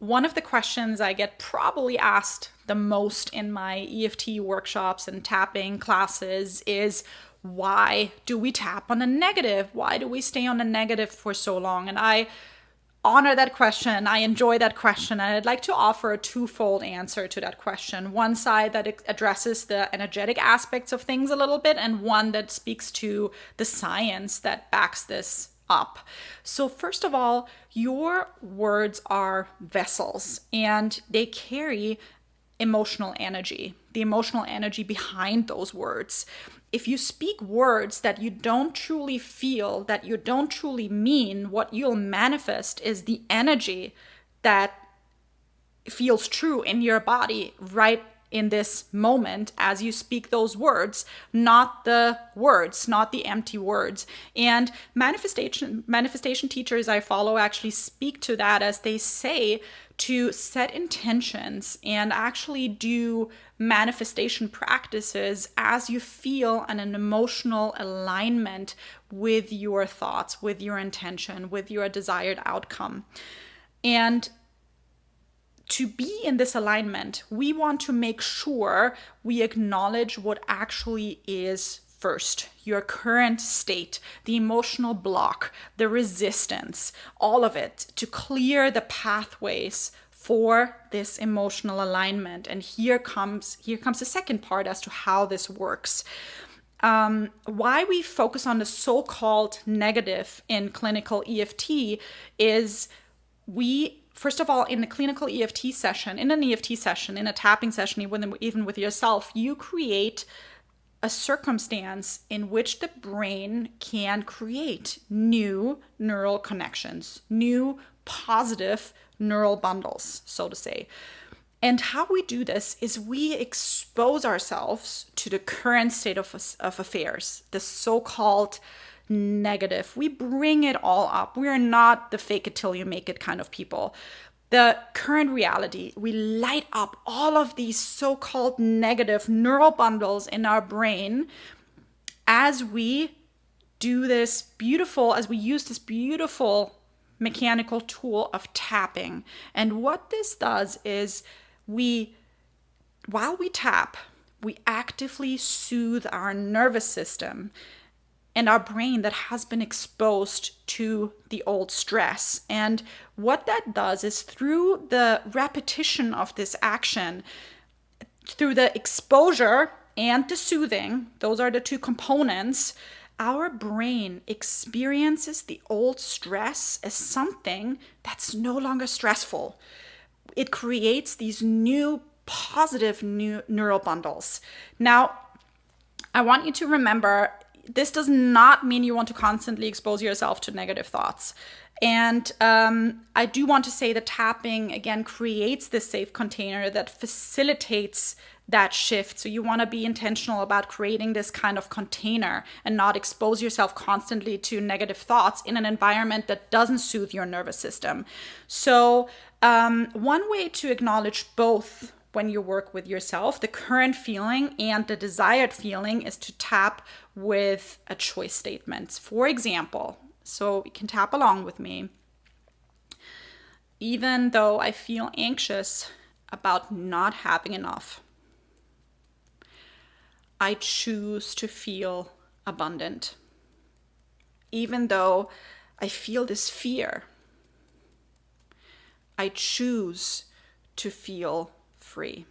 one of the questions I get probably asked the most in my EFT workshops and tapping classes is, why do we tap on the negative? Why do we stay on the negative for so long? And I honor that question. I enjoy that question. And I'd like to offer a twofold answer to that question. One side that addresses the energetic aspects of things a little bit, and one that speaks to the science that backs this up. So first of all, your words are vessels and they carry emotional energy, the emotional energy behind those words. If you speak words that you don't truly feel, that you don't truly mean, what you'll manifest is the energy that feels true in your body right in this moment as you speak those words, not the words, not the empty words. And manifestation teachers I follow actually speak to that as they say to set intentions and actually do manifestation practices as you feel an emotional alignment with your thoughts, with your intention, with your desired outcome. And to be in this alignment, we want to make sure we acknowledge what actually is first, your current state, the emotional block, the resistance, all of it, to clear the pathways for this emotional alignment. And here comes the second part as to how this works. Why we focus on the so-called negative in clinical EFT is first of all, in the clinical EFT session, in an EFT session, in a tapping session, even with yourself, you create a circumstance in which the brain can create new neural connections, new positive neural bundles, so to say. And how we do this is we expose ourselves to the current state of affairs, the so-called negative. We bring it all up. We are not the fake it till you make it kind of people. The current reality, we light up all of these so-called negative neural bundles in our brain as we use this beautiful mechanical tool of tapping. And what this does is while we tap, we actively soothe our nervous system and our brain that has been exposed to the old stress. And what that does is, through the repetition of this action, through the exposure and the soothing, those are the two components, our brain experiences the old stress as something that's no longer stressful. It creates these new positive neural bundles. Now, I want you to remember, this does not mean you want to constantly expose yourself to negative thoughts. And I do want to say that tapping, again, creates this safe container that facilitates that shift. So you want to be intentional about creating this kind of container and not expose yourself constantly to negative thoughts in an environment that doesn't soothe your nervous system. So one way to acknowledge both when you work with yourself, the current feeling and the desired feeling, is to tap with a choice statement. For example, so you can tap along with me. Even though I feel anxious about not having enough, I choose to feel abundant. Even though I feel this fear, I choose to feel free.